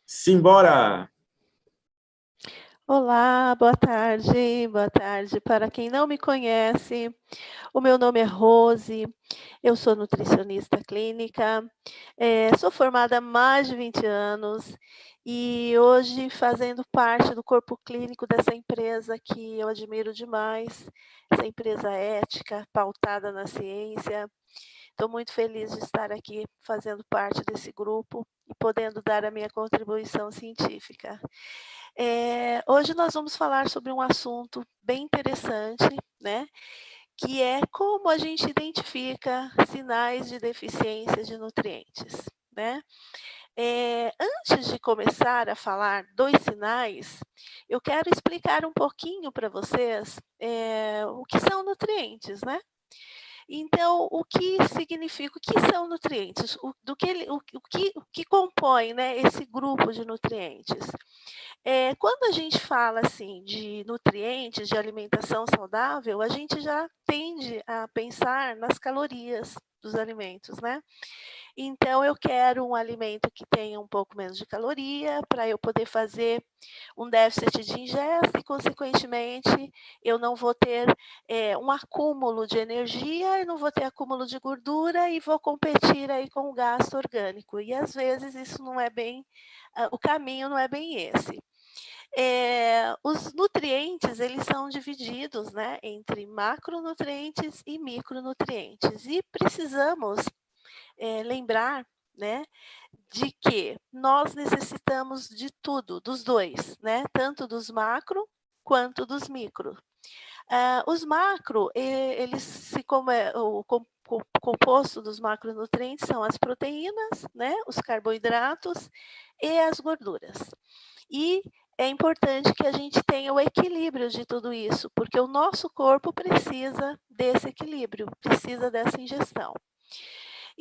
Simbora! Olá, boa tarde, boa tarde. Para quem não me conhece, o meu nome é Rose, eu sou nutricionista clínica, sou formada há mais de 20 anos e hoje fazendo parte do corpo clínico dessa empresa que eu admiro demais, essa empresa ética, pautada na ciência. Estou muito feliz de estar aqui fazendo parte desse grupo e podendo dar a minha contribuição científica. Hoje nós vamos falar sobre um assunto bem interessante, né? Que é como a gente identifica sinais de deficiência de nutrientes, né? Antes de começar a falar dos sinais, eu quero explicar um pouquinho para vocês o que são nutrientes, né? Então, o que significa, o que são nutrientes? O que compõe, né, esse grupo de nutrientes? Quando a gente fala assim de nutrientes, de alimentação saudável, a gente já tende a pensar nas calorias dos alimentos, né? Então, eu quero um alimento que tenha um pouco menos de caloria, para eu poder fazer um déficit de ingesta e, consequentemente, eu não vou ter um acúmulo de energia, eu não vou ter acúmulo de gordura e vou competir aí com o gasto orgânico. E, às vezes, isso não é bem, o caminho não é bem esse. Os nutrientes, eles são divididos, né, entre macronutrientes e micronutrientes. E precisamos lembrar, né, de que nós necessitamos de tudo, dos dois, né, tanto dos macro quanto dos micro. Os macro, eles o composto dos macronutrientes são as proteínas, né, os carboidratos e as gorduras. E é importante que a gente tenha o equilíbrio de tudo isso, porque o nosso corpo precisa desse equilíbrio, precisa dessa ingestão.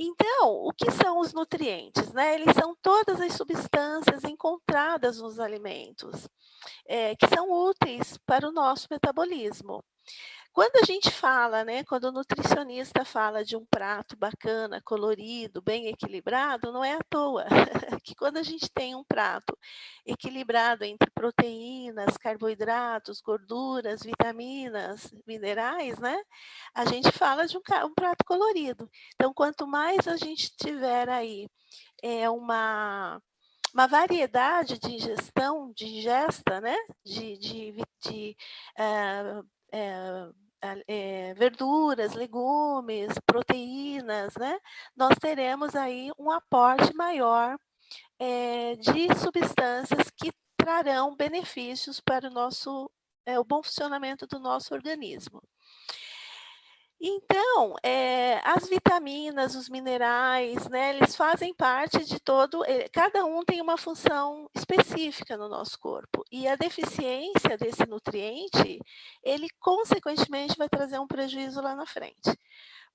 Então, o que são os nutrientes, né? Eles são todas as substâncias encontradas nos alimentos, que são úteis para o nosso metabolismo. Quando a gente fala, né, quando o nutricionista fala de um prato bacana, colorido, bem equilibrado, não é à toa que quando a gente tem um prato equilibrado entre proteínas, carboidratos, gorduras, vitaminas, minerais, né, a gente fala de um prato colorido. Então, quanto mais a gente tiver aí uma variedade de ingesta, né, verduras, legumes, proteínas, né, nós teremos aí um aporte maior de substâncias que trarão benefícios para o bom funcionamento do nosso organismo. Então, as vitaminas, os minerais, né, eles fazem parte de cada um tem uma função específica no nosso corpo. E a deficiência desse nutriente, ele consequentemente vai trazer um prejuízo lá na frente.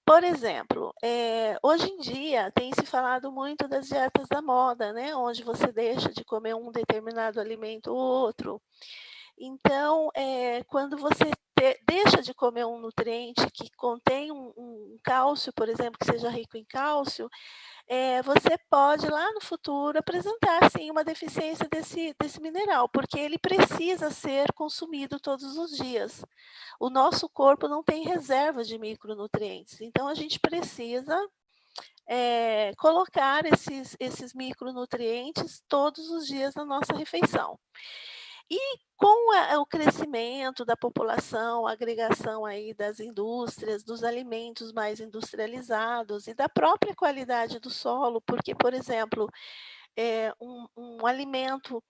Por exemplo, hoje em dia tem se falado muito das dietas da moda, né, onde você deixa de comer um determinado alimento ou outro. Então, quando você deixa de comer um nutriente que contém um cálcio, por exemplo, que seja rico em cálcio, você pode lá no futuro apresentar sim uma deficiência desse mineral, porque ele precisa ser consumido todos os dias. O nosso corpo não tem reserva de micronutrientes, então a gente precisa colocar esses micronutrientes todos os dias na nossa refeição. E com o crescimento da população, a agregação aí das indústrias, dos alimentos mais industrializados e da própria qualidade do solo, porque, por exemplo, um alimento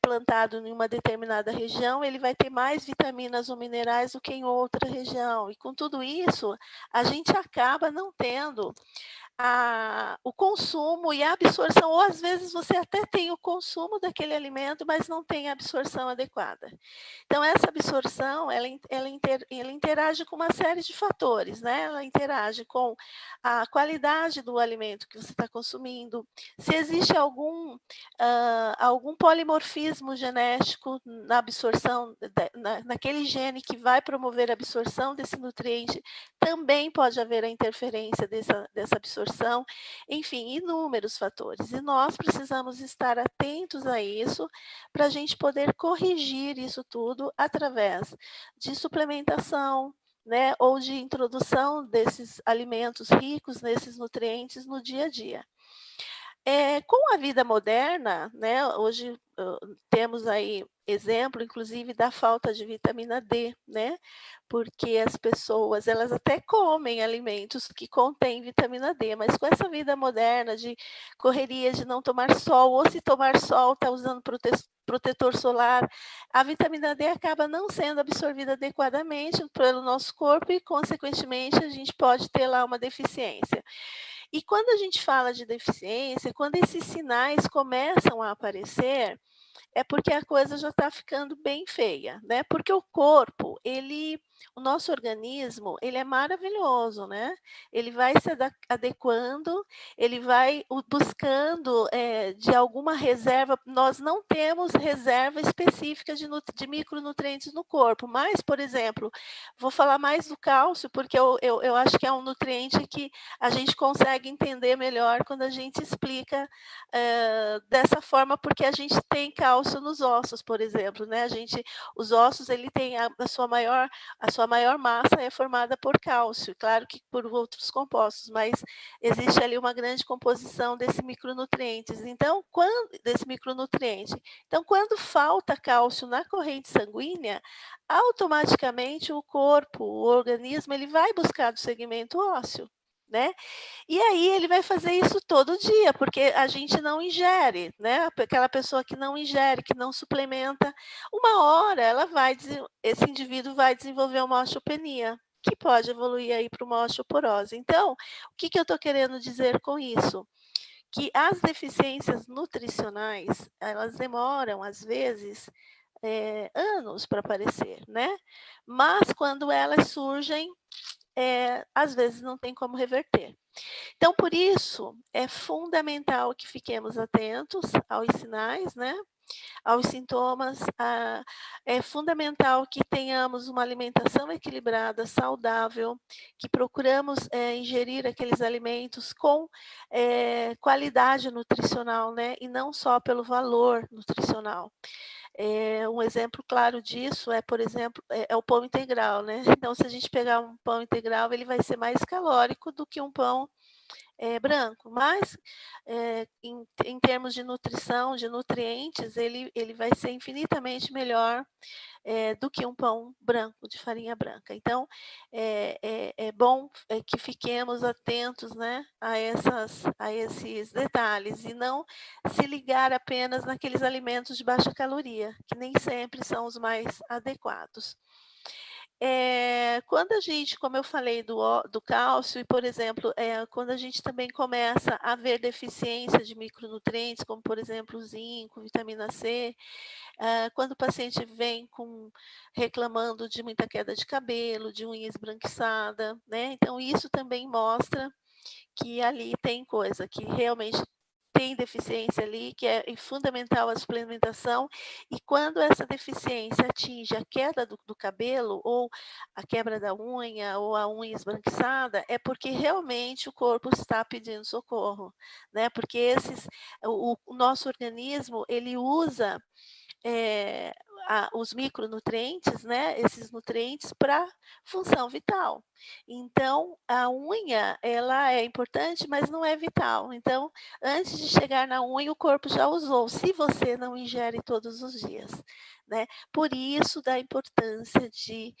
plantado em uma determinada região, ele vai ter mais vitaminas ou minerais do que em outra região. E com tudo isso, a gente acaba não tendo o consumo e a absorção, ou às vezes você até tem o consumo daquele alimento, mas não tem a absorção adequada. Então essa absorção, ela interage com uma série de fatores, né, ela interage com a qualidade do alimento que você está consumindo, se existe algum polimorfismo genético na absorção naquele gene que vai promover a absorção desse nutriente, também pode haver a interferência dessa absorção, enfim, inúmeros fatores. E nós precisamos estar atentos a isso, para a gente poder corrigir isso tudo através de suplementação, né, ou de introdução desses alimentos ricos nesses nutrientes no dia a dia. Com a vida moderna, né, hoje, temos aí exemplo, inclusive, da falta de vitamina D, né, porque as pessoas, elas até comem alimentos que contêm vitamina D, mas com essa vida moderna de correria, de não tomar sol, ou se tomar sol, está usando protetor solar, a vitamina D acaba não sendo absorvida adequadamente pelo nosso corpo e, consequentemente, a gente pode ter lá uma deficiência. E quando a gente fala de deficiência, quando esses sinais começam a aparecer, é porque a coisa já está ficando bem feia, né, porque o corpo, o nosso organismo, ele é maravilhoso, né, ele vai se adequando, ele vai buscando, de alguma reserva. Nós não temos reserva específica de micronutrientes no corpo, mas, por exemplo, vou falar mais do cálcio, porque eu acho que é um nutriente que a gente consegue entender melhor quando a gente explica, dessa forma, porque a gente tem cálcio nos ossos, por exemplo, né, os ossos, ele tem a sua maior massa é formada por cálcio, claro que por outros compostos, mas existe ali uma grande composição desse micronutriente. Então, quando falta cálcio na corrente sanguínea, automaticamente o corpo, o organismo, ele vai buscar do segmento ósseo, né. E aí ele vai fazer isso todo dia, porque a gente não ingere, né, aquela pessoa que não ingere, que não suplementa, uma hora esse indivíduo vai desenvolver uma osteopenia, que pode evoluir aí para uma osteoporose. Então, o que que eu estou querendo dizer com isso? Que as deficiências nutricionais, elas demoram, às vezes, anos para aparecer, né, mas quando elas surgem, às vezes não tem como reverter. Então, por isso, é fundamental que fiquemos atentos aos sinais, né, aos sintomas. É fundamental que tenhamos uma alimentação equilibrada, saudável, que procuramos, ingerir aqueles alimentos com, qualidade nutricional, né, e não só pelo valor nutricional. Um exemplo claro disso é, por exemplo, é o pão integral, né. Então, se a gente pegar um pão integral, ele vai ser mais calórico do que um pão branco, mas, em termos de nutrição, de nutrientes, ele vai ser infinitamente melhor, do que um pão branco, de farinha branca. Então, é bom, que fiquemos atentos, né, a esses detalhes e não se ligar apenas naqueles alimentos de baixa caloria, que nem sempre são os mais adequados. Quando a gente, como eu falei do cálcio e, por exemplo, quando a gente também começa a ver deficiência de micronutrientes, como, por exemplo, o zinco, vitamina C, quando o paciente vem reclamando de muita queda de cabelo, de unha esbranquiçada, né, então isso também mostra que ali tem coisa, que realmente tem deficiência ali, que é fundamental a suplementação, e quando essa deficiência atinge a queda do cabelo, ou a quebra da unha, ou a unha esbranquiçada, é porque realmente o corpo está pedindo socorro, né, porque o nosso organismo, ele usa, eh, os micronutrientes, né, esses nutrientes para função vital. Então, a unha, ela é importante, mas não é vital. Então, antes de chegar na unha, o corpo já usou, se você não ingere todos os dias, né. Por isso da importância de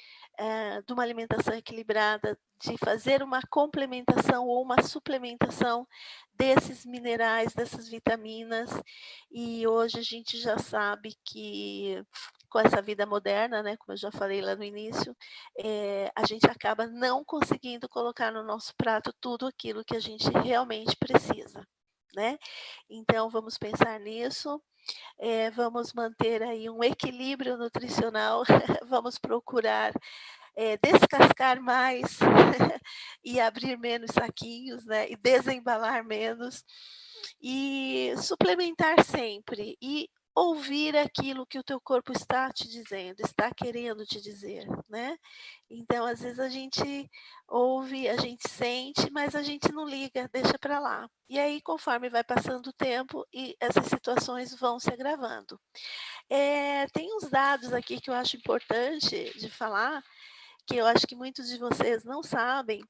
uma alimentação equilibrada, de fazer uma complementação ou uma suplementação desses minerais, dessas vitaminas, e hoje a gente já sabe que com essa vida moderna, né, como eu já falei lá no início, a gente acaba não conseguindo colocar no nosso prato tudo aquilo que a gente realmente precisa, né. Então vamos pensar nisso, vamos manter aí um equilíbrio nutricional, vamos procurar, descascar mais e abrir menos saquinhos, né, e desembalar menos, e suplementar sempre, e ouvir aquilo que o teu corpo está te dizendo, está querendo te dizer, né. Então, às vezes, a gente ouve, a gente sente, mas a gente não liga, deixa para lá. E aí, conforme vai passando o tempo e essas situações vão se agravando. Tem uns dados aqui que eu acho importante de falar, que eu acho que muitos de vocês não sabem,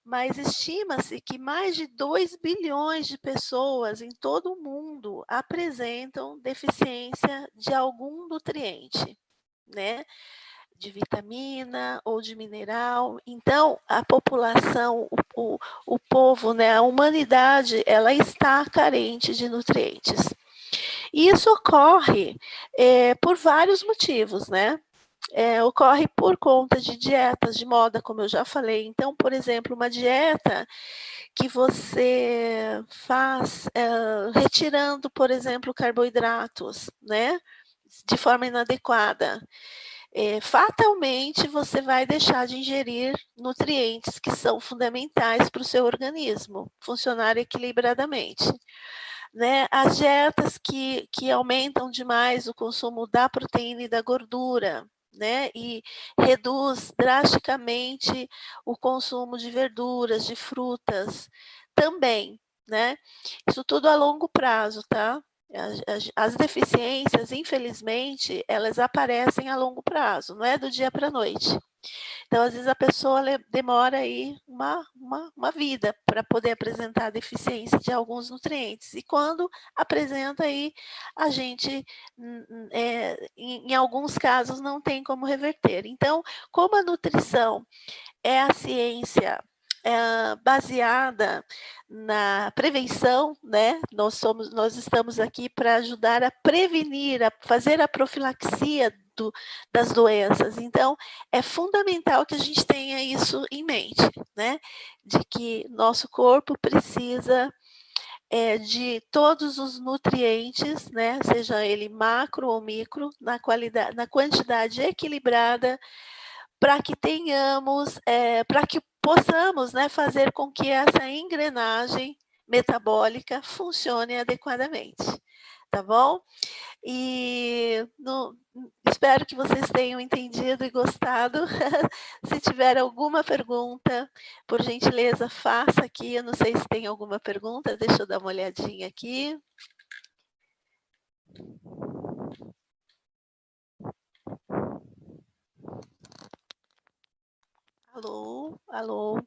mas estima-se que mais de 2 bilhões de pessoas em todo o mundo apresentam deficiência de algum nutriente, né, de vitamina ou de mineral. Então, a população, o povo, né, a humanidade, ela está carente de nutrientes. E isso ocorre, por vários motivos, né. Ocorre por conta de dietas de moda, como eu já falei. Então, por exemplo, uma dieta que você faz, retirando, por exemplo, carboidratos, né, de forma inadequada, fatalmente você vai deixar de ingerir nutrientes que são fundamentais para o seu organismo funcionar equilibradamente, né. As dietas que aumentam demais o consumo da proteína e da gordura, né, e reduz drasticamente o consumo de verduras, de frutas, também, né. Isso tudo a longo prazo, tá. As deficiências, infelizmente, elas aparecem a longo prazo, não é do dia para a noite. Então, às vezes, a pessoa demora aí uma vida para poder apresentar deficiência de alguns nutrientes. E quando apresenta aí, a gente, em alguns casos, não tem como reverter. Então, como a nutrição é a ciência, baseada na prevenção, né, nós estamos aqui para ajudar a prevenir, a fazer a profilaxia das doenças. Então, é fundamental que a gente tenha isso em mente, né, de que nosso corpo precisa, de todos os nutrientes, né, seja ele macro ou micro, na quantidade equilibrada, para que tenhamos, para que possamos, né, fazer com que essa engrenagem metabólica funcione adequadamente, tá bom? E espero que vocês tenham entendido e gostado. Se tiver alguma pergunta, por gentileza, faça aqui. Eu não sei se tem alguma pergunta, deixa eu dar uma olhadinha aqui. Alô, alô.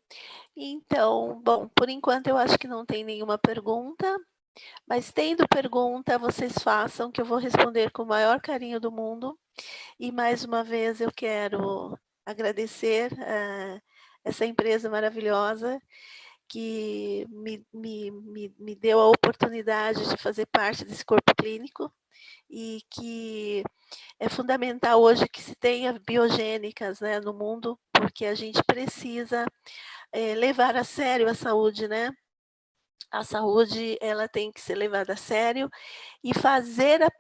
Então, bom, por enquanto eu acho que não tem nenhuma pergunta, mas tendo pergunta, vocês façam, que eu vou responder com o maior carinho do mundo. E mais uma vez eu quero agradecer essa empresa maravilhosa que me deu a oportunidade de fazer parte desse corpo clínico, e que é fundamental hoje que se tenha biogênicas, né, no mundo, porque a gente precisa levar a sério a saúde, né. A saúde, ela tem que ser levada a sério e fazer a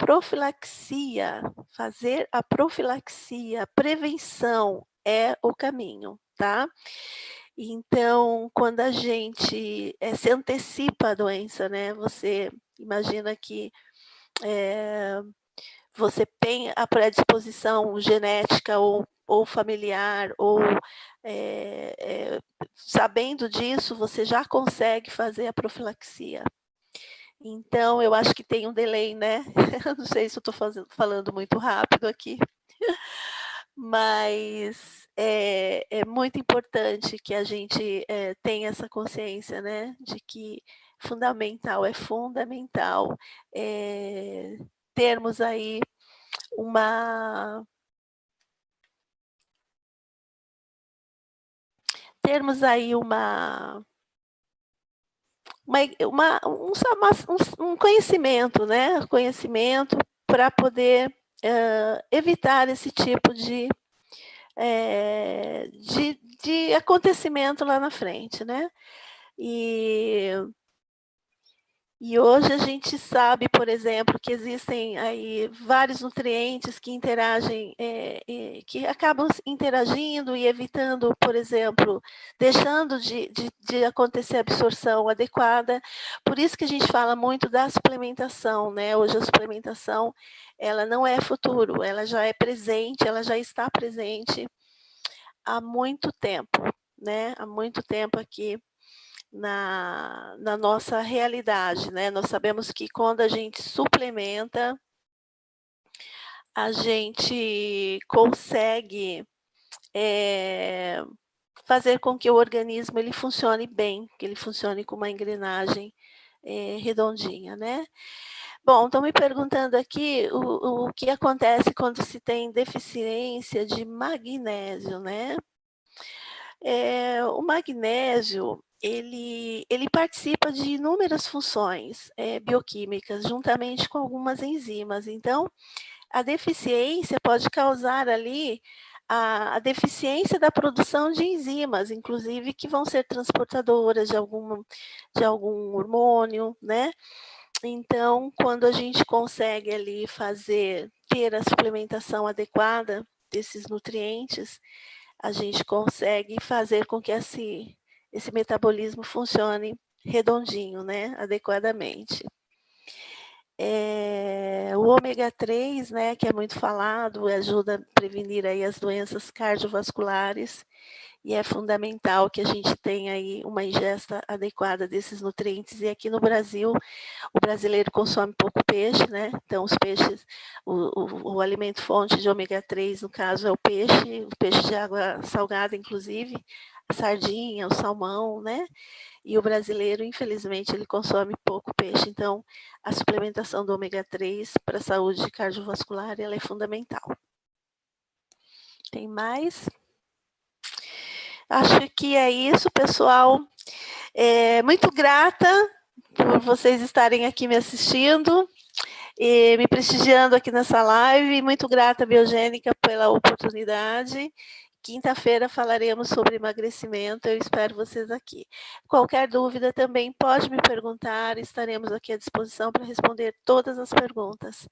prevenção é o caminho, tá. Então, quando a gente, se antecipa à doença, né, você imagina que, você tem a predisposição genética ou familiar, ou, sabendo disso, você já consegue fazer a profilaxia. Então, eu acho que tem um delay, né. Eu não sei se eu estou falando muito rápido aqui, mas é muito importante que a gente, tenha essa consciência, né, de que é fundamental, termos aí uma termos aí um conhecimento, né, conhecimento para poder evitar esse tipo de acontecimento lá na frente, né? E hoje a gente sabe, por exemplo, que existem aí vários nutrientes que interagem, que acabam interagindo e evitando, por exemplo, deixando de acontecer a absorção adequada. Por isso que a gente fala muito da suplementação, né? Hoje a suplementação, ela não é futuro, ela já é presente, ela já está presente há muito tempo, né? Há muito tempo aqui na nossa realidade, né? Nós sabemos que quando a gente suplementa, a gente consegue fazer com que o organismo ele funcione bem, que ele funcione com uma engrenagem redondinha, né? Bom, estão me perguntando aqui o que acontece quando se tem deficiência de magnésio, né? O magnésio, ele participa de inúmeras funções bioquímicas, juntamente com algumas enzimas. Então, a deficiência pode causar ali a deficiência da produção de enzimas, inclusive que vão ser transportadoras de algum hormônio, né? Então, quando a gente consegue ali ter a suplementação adequada desses nutrientes, a gente consegue fazer com que esse metabolismo funcione redondinho, né, adequadamente. O ômega 3, né, que é muito falado, ajuda a prevenir aí as doenças cardiovasculares, e é fundamental que a gente tenha aí uma ingesta adequada desses nutrientes. E aqui no Brasil, o brasileiro consome pouco peixe, né? Então, os peixes, o alimento fonte de ômega 3, no caso, é o peixe de água salgada, inclusive, a sardinha, o salmão, né? E o brasileiro, infelizmente, ele consome pouco peixe. Então, a suplementação do ômega 3 para a saúde cardiovascular, ela é fundamental. Tem mais? Acho que é isso, pessoal. Muito grata por vocês estarem aqui me assistindo e me prestigiando aqui nessa live. Muito grata, Biogênica, pela oportunidade. Quinta-feira falaremos sobre emagrecimento, eu espero vocês aqui. Qualquer dúvida também pode me perguntar, estaremos aqui à disposição para responder todas as perguntas.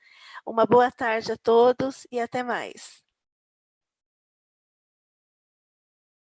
Uma boa tarde a todos e até mais.